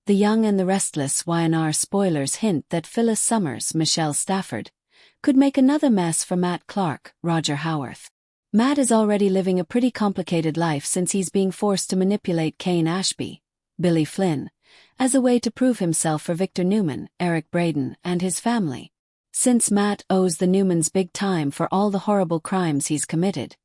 The Young and the Restless Y&R spoilers hint that Phyllis Summers, Michelle Stafford, could make another mess for Matt Clark, Roger Howarth. Matt is already living a pretty complicated life since he's being forced to manipulate Kane Ashby, Billy Flynn, as a way to prove himself for Victor Newman, Eric Braeden, and his family. Since Matt owes the Newmans big time for all the horrible crimes he's committed,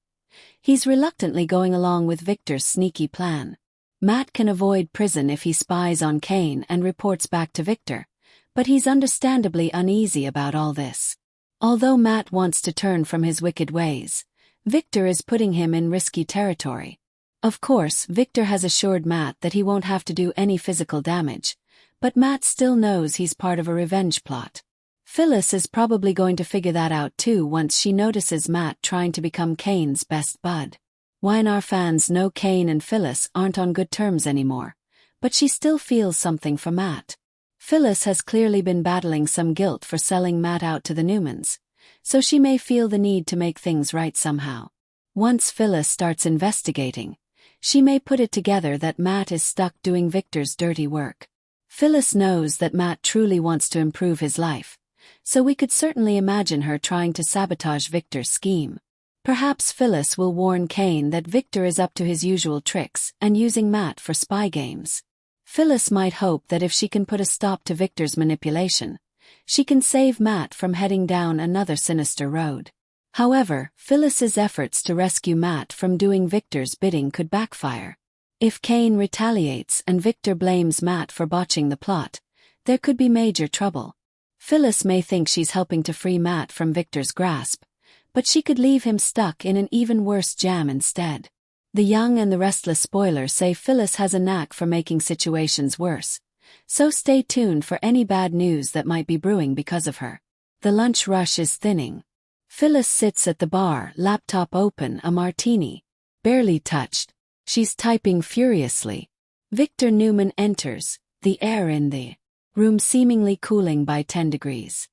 he's reluctantly going along with Victor's sneaky plan. Matt can avoid prison if he spies on Kane and reports back to Victor, but he's understandably uneasy about all this. Although Matt wants to turn from his wicked ways, Victor is putting him in risky territory. Of course, Victor has assured Matt that he won't have to do any physical damage, but Matt still knows he's part of a revenge plot. Phyllis is probably going to figure that out too once she notices Matt trying to become Kane's best bud. Y&R fans know Kane and Phyllis aren't on good terms anymore, but she still feels something for Matt. Phyllis has clearly been battling some guilt for selling Matt out to the Newmans, so she may feel the need to make things right somehow. Once Phyllis starts investigating, she may put it together that Matt is stuck doing Victor's dirty work. Phyllis knows that Matt truly wants to improve his life, so we could certainly imagine her trying to sabotage Victor's scheme. Perhaps Phyllis will warn Kane that Victor is up to his usual tricks and using Matt for spy games. Phyllis might hope that if she can put a stop to Victor's manipulation, she can save Matt from heading down another sinister road. However, Phyllis's efforts to rescue Matt from doing Victor's bidding could backfire. If Kane retaliates and Victor blames Matt for botching the plot, there could be major trouble. Phyllis may think she's helping to free Matt from Victor's grasp, but she could leave him stuck in an even worse jam instead. The Young and the Restless spoilers say Phyllis has a knack for making situations worse, so stay tuned for any bad news that might be brewing because of her. The lunch rush is thinning. Phyllis sits at the bar, laptop open, a martini, barely touched. She's typing furiously. Victor Newman enters, the air in the room seemingly cooling by 10 degrees.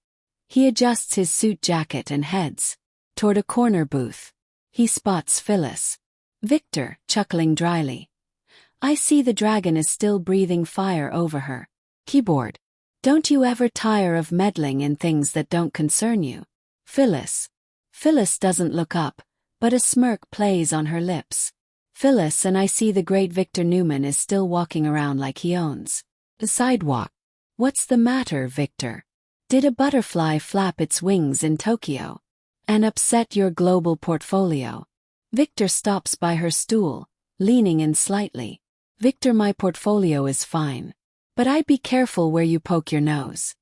He adjusts his suit jacket and heads toward a corner booth. He spots Phyllis. Victor, chuckling dryly. I see the dragon is still breathing fire over her keyboard. Don't you ever tire of meddling in things that don't concern you? Phyllis. Phyllis doesn't look up, but a smirk plays on her lips. Phyllis, and I see the great Victor Newman is still walking around like he owns the sidewalk. What's the matter, Victor? Did a butterfly flap its wings in Tokyo and upset your global portfolio? Victor stops by her stool, leaning in slightly. Victor, my portfolio is fine. But I'd be careful where you poke your nose.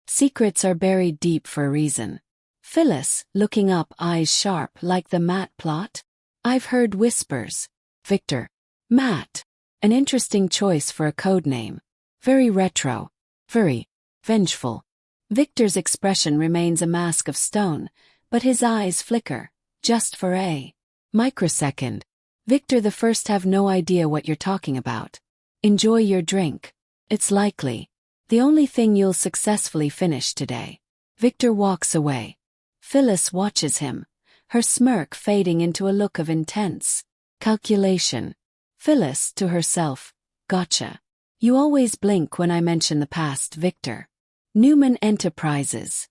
Secrets are buried deep for a reason. Phyllis, looking up, eyes sharp like the Matt plot. I've heard whispers. Victor. Matt. An interesting choice for a code name. Very retro. Very vengeful. Victor's expression remains a mask of stone, but his eyes flicker, just for a microsecond. Victor, the first have no idea what you're talking about. Enjoy your drink. It's likely the only thing you'll successfully finish today. Victor walks away. Phyllis watches him, her smirk fading into a look of intense calculation. Phyllis, to herself, gotcha. You always blink when I mention the past, Victor. Newman Enterprises.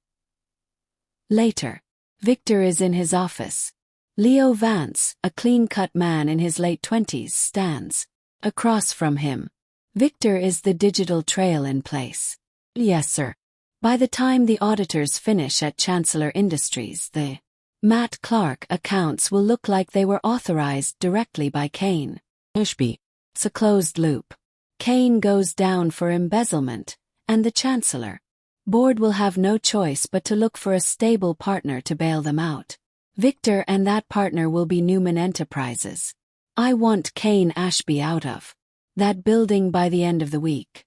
Later. Victor is in his office. Leo Vance, a clean-cut man in his late 20s, stands across from him. Victor, is the digital trail in place? Yes, sir. By the time the auditors finish at Chancellor Industries, the Matt Clark accounts will look like they were authorized directly by Kane Ashby. It's a closed loop. Kane goes down for embezzlement, and the Chancellor Board will have no choice but to look for a stable partner to bail them out. Victor, and that partner will be Newman Enterprises. I want Kane Ashby out of that building by the end of the week.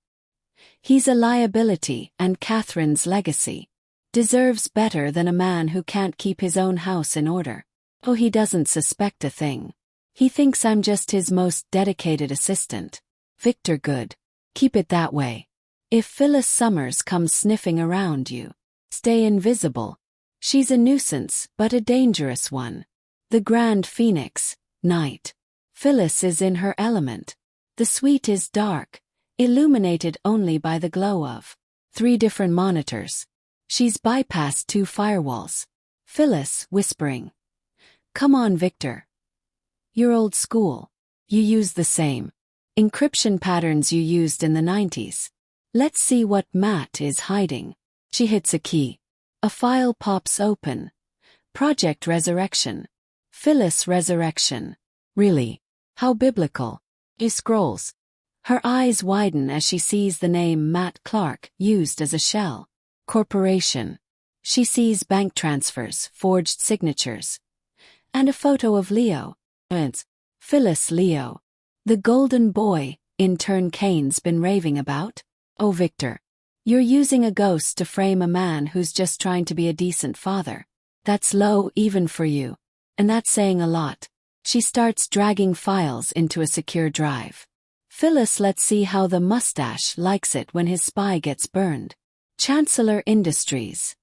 He's a liability, and Catherine's legacy deserves better than a man who can't keep his own house in order. Oh, he doesn't suspect a thing. He thinks I'm just his most dedicated assistant. Victor, good. Keep it that way. If Phyllis Summers comes sniffing around you, stay invisible. She's a nuisance, but a dangerous one. The Grand Phoenix, night. Phyllis is in her element. The suite is dark, illuminated only by the glow of 3 different monitors. She's bypassed 2 firewalls. Phyllis, whispering. Come on, Victor. You're old school. You use the same encryption patterns you used in the 90s. Let's see what Matt is hiding. She hits a key. A file pops open. Project Resurrection. Phyllis Resurrection. Really? How biblical. She scrolls. Her eyes widen as she sees the name Matt Clark used as a shell corporation. She sees bank transfers, forged signatures, and a photo of Leo. It's Phyllis Leo. The golden boy, intern Kane's been raving about. Oh, Victor. You're using a ghost to frame a man who's just trying to be a decent father. That's low even for you. And that's saying a lot. She starts dragging files into a secure drive. Phyllis lets see how the mustache likes it when his spy gets burned. Chancellor Industries.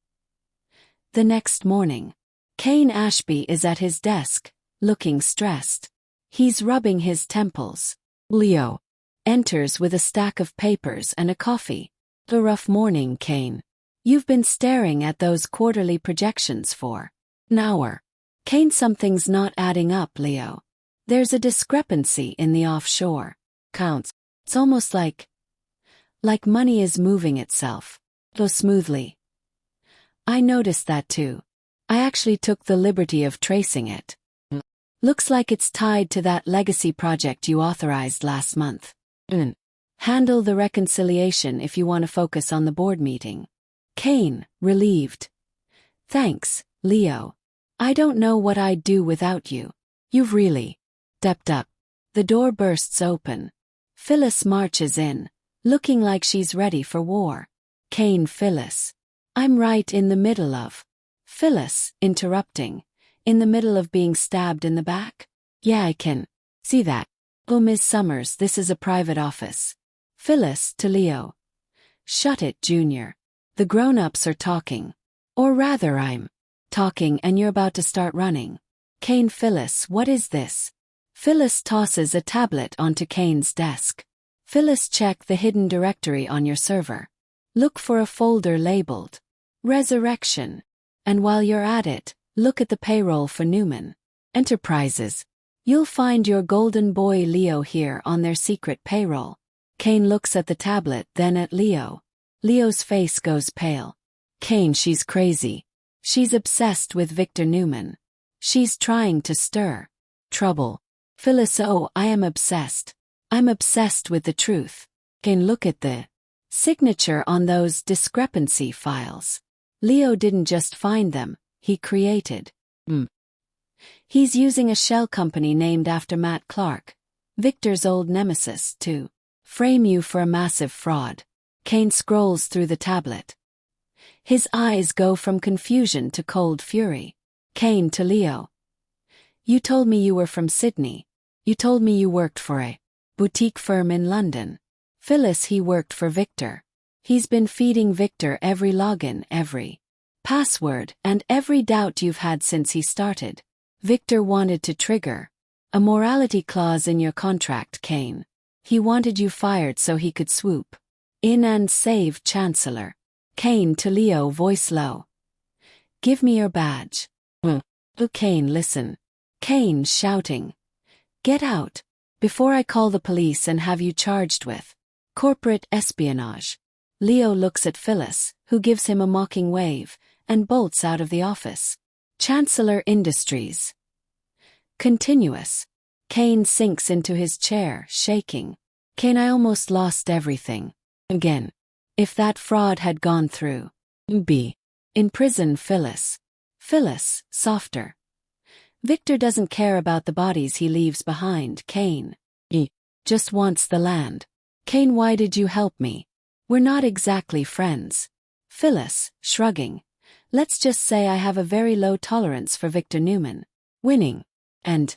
The next morning, Kane Ashby is at his desk, looking stressed. He's rubbing his temples. Leo enters with a stack of papers and a coffee. A rough morning, Kane. You've been staring at those quarterly projections for an hour. Kane, something's not adding up, Leo. There's a discrepancy in the offshore counts. It's almost like money is moving itself. So smoothly. I noticed that too. I actually took the liberty of tracing it. Looks like it's tied to that legacy project you authorized last month. Handle the reconciliation if you want to focus on the board meeting. Kane, relieved. Thanks, Leo. I don't know what I'd do without you. You've really stepped up. The door bursts open. Phyllis marches in, looking like she's ready for war. Kane, Phyllis. I'm right in the middle of. Phyllis, interrupting. In the middle of being stabbed in the back? Yeah, I can see that. Oh, Ms. Summers, this is a private office. Phyllis, to Leo. Shut it, Junior. The grown-ups are talking. Or rather, I'm talking and you're about to start running. Kane, Phyllis, what is this? Phyllis tosses a tablet onto Kane's desk. Phyllis, check the hidden directory on your server. Look for a folder labeled Resurrection. And while you're at it, look at the payroll for Newman Enterprises. You'll find your golden boy Leo here on their secret payroll. Kane looks at the tablet, then at Leo. Leo's face goes pale. Kane, she's crazy. She's obsessed with Victor Newman. She's trying to stir trouble. Phyllis, oh, I am obsessed. I'm obsessed with the truth. Kane, look at the signature on those discrepancy files. Leo didn't just find them, he created. He's using a shell company named after Matt Clark, Victor's old nemesis, to frame you for a massive fraud. Kane scrolls through the tablet. His eyes go from confusion to cold fury. Kane, to Leo. You told me you were from Sydney. You told me you worked for a boutique firm in London. Phyllis, he worked for Victor. He's been feeding Victor every login, every password, and every doubt you've had since he started. Victor wanted to trigger a morality clause in your contract, Kane. He wanted you fired so he could swoop in and save Chancellor. Kane, to Leo, voice low. Give me your badge. Kane, listen. Kane, shouting. Get out, before I call the police and have you charged with corporate espionage. Leo looks at Phyllis, who gives him a mocking wave, and bolts out of the office. Chancellor Industries. Continuous. Kane sinks into his chair, shaking. Kane, I almost lost everything. Again. If that fraud had gone through. B. In prison, Phyllis. Phyllis, softer. Victor doesn't care about the bodies he leaves behind, Kane. He just wants the land. Kane, why did you help me? We're not exactly friends. Phyllis, shrugging. Let's just say I have a very low tolerance for Victor Newman winning. And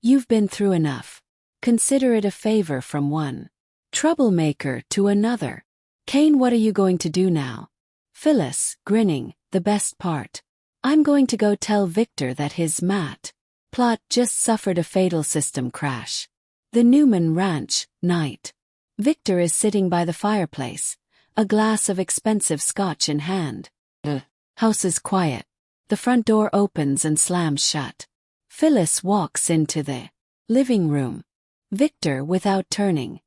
you've been through enough. Consider it a favor from one troublemaker to another. Kane, what are you going to do now? Phyllis, grinning, the best part. I'm going to go tell Victor that his Matt plot just suffered a fatal system crash. The Newman Ranch, night. Victor is sitting by the fireplace, a glass of expensive scotch in hand. The house is quiet. The front door opens and slams shut. Phyllis walks into the living room. Victor, without turning.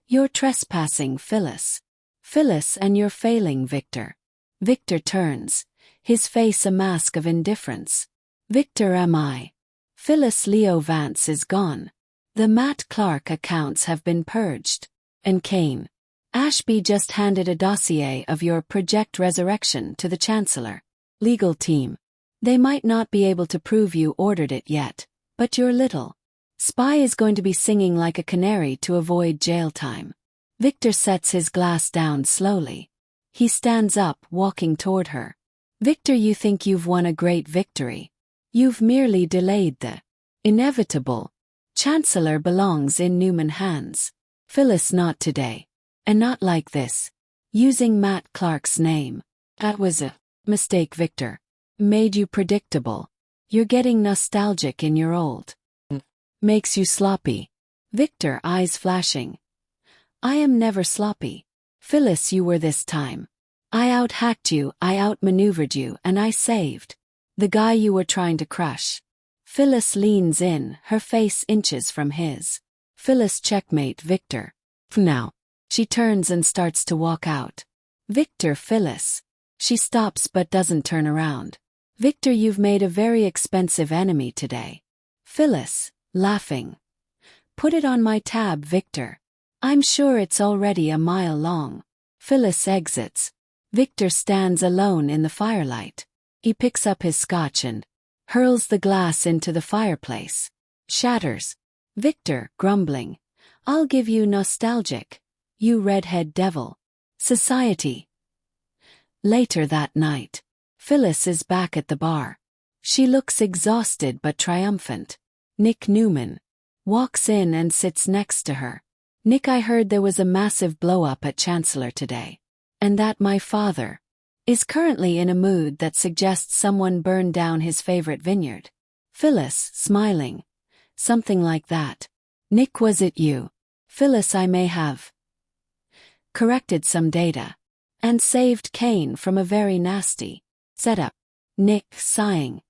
"You're trespassing, Phyllis." "Phyllis, and you're failing, Victor." Victor turns, his face a mask of indifference. "Victor, am I?" Phyllis, Leo Vance is gone. The Matt Clark accounts have been purged. And Kane. Ashby just handed a dossier of your Project Resurrection to the Chancellor. Legal team. They might not be able to prove you ordered it yet, but your little spy is going to be singing like a canary to avoid jail time. Victor sets his glass down slowly. He stands up, walking toward her. "Victor, you think you've won a great victory. You've merely delayed the inevitable. Chancellor belongs in Newman hands. Phyllis, not today. And not like this. Using Matt Clark's name. That was a mistake, Victor. Made you predictable. You're getting nostalgic in your old. Makes you sloppy." Victor, eyes flashing. "I am never sloppy. Phyllis, you were this time. I out-hacked you, I outmaneuvered you, and I saved the guy you were trying to crush." Phyllis leans in, her face inches from his. "Phyllis, checkmate, Victor. Now." She turns and starts to walk out. "Victor, Phyllis." She stops but doesn't turn around. "Victor, you've made a very expensive enemy today." Phyllis, laughing. "Put it on my tab, Victor. I'm sure it's already a mile long." Phyllis exits. Victor stands alone in the firelight. He picks up his scotch and hurls the glass into the fireplace. Shatters. Victor, grumbling. "I'll give you nostalgic. You redhead devil. Society." Later that night. Phyllis is back at the bar. She looks exhausted but triumphant. Nick Newman walks in and sits next to her. "Nick, I heard there was a massive blow-up at Chancellor today. And that my father is currently in a mood that suggests someone burned down his favorite vineyard." Phyllis, smiling. "Something like that." Nick, was it you? Phyllis, I may have corrected some data. And saved Kane from a very nasty setup. Nick, sighing.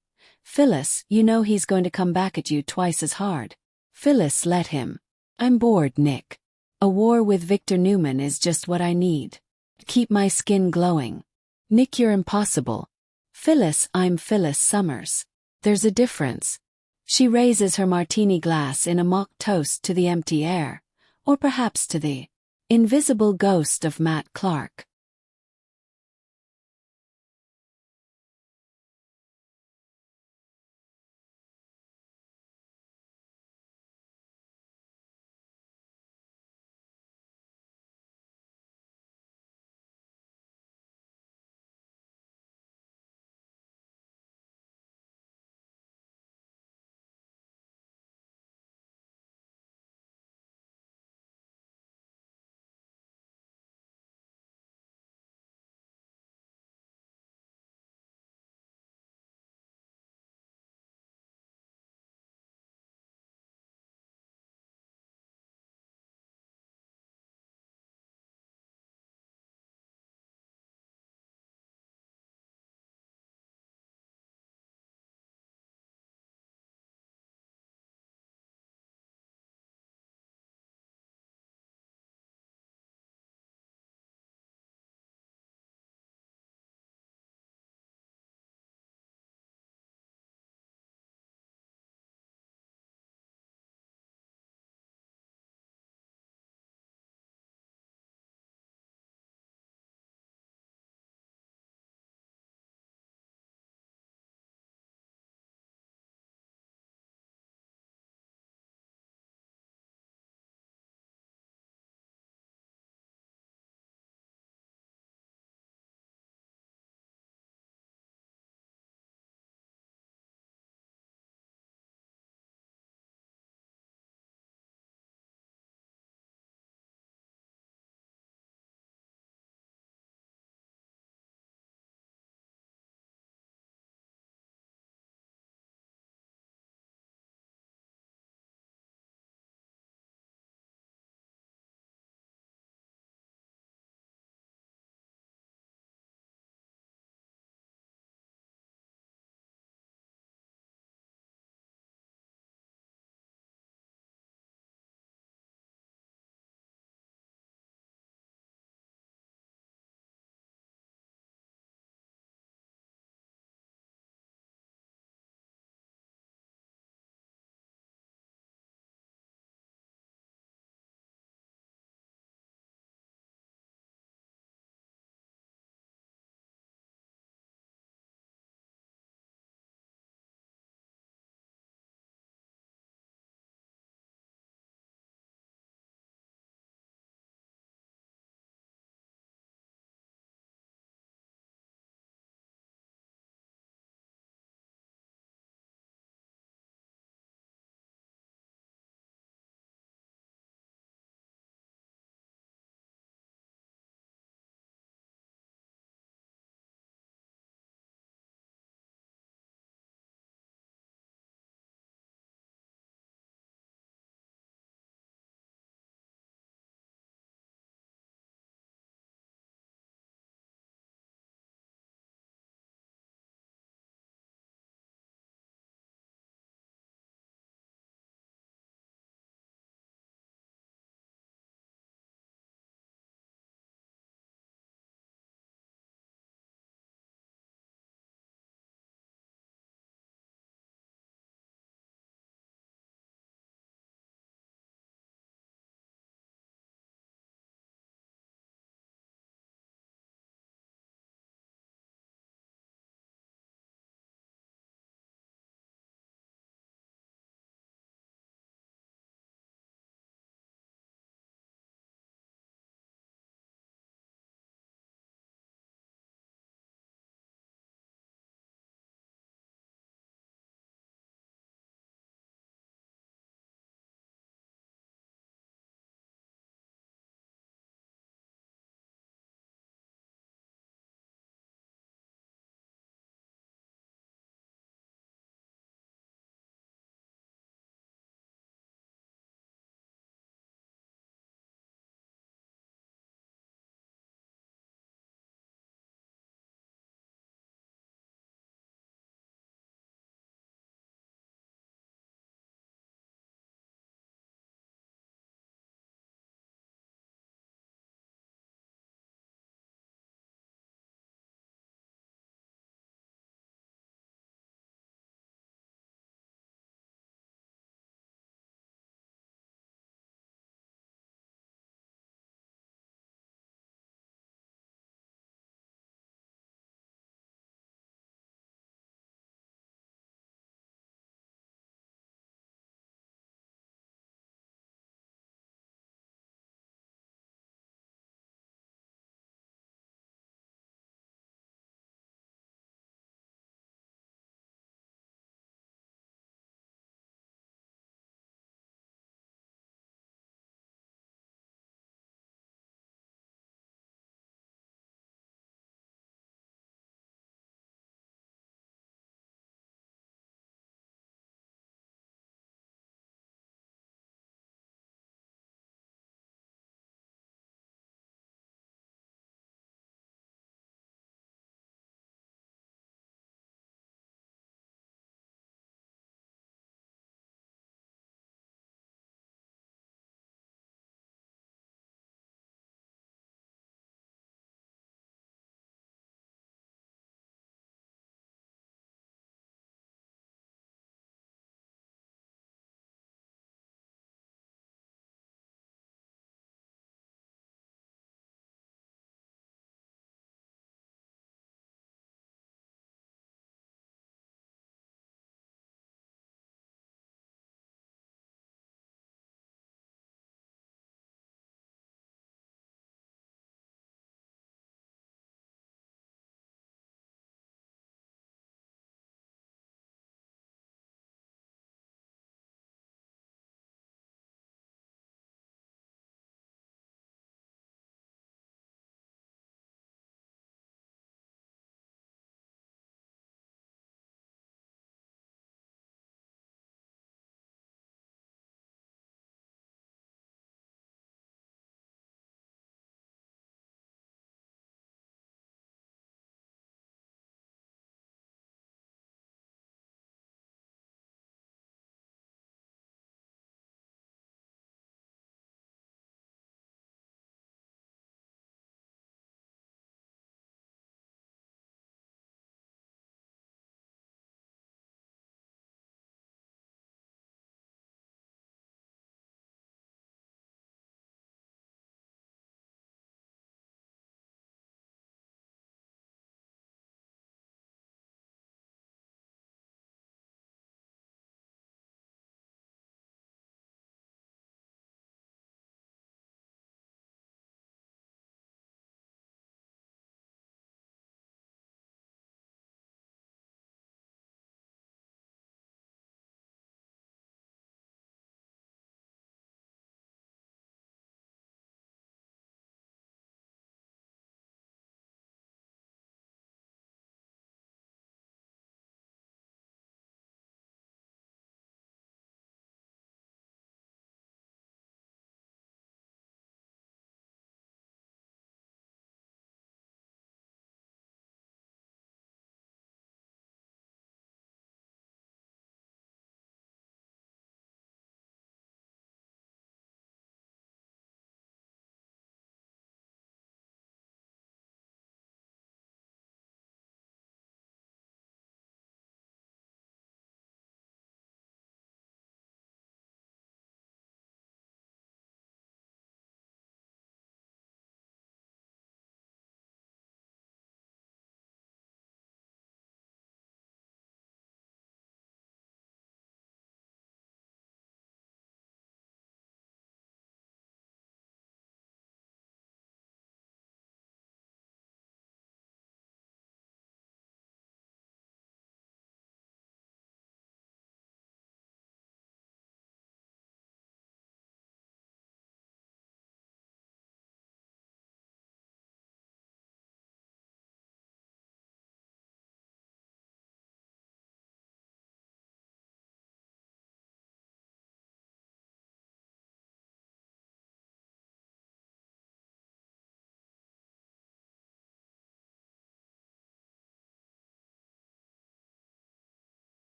"Phyllis, you know he's going to come back at you twice as hard." Phyllis, let him. "I'm bored, Nick. A war with Victor Newman is just what I need. Keep my skin glowing." "Nick, you're impossible." "Phyllis, I'm Phyllis Summers. There's a difference." She raises her martini glass in a mock toast to the empty air, or perhaps to the invisible ghost of Matt Clark.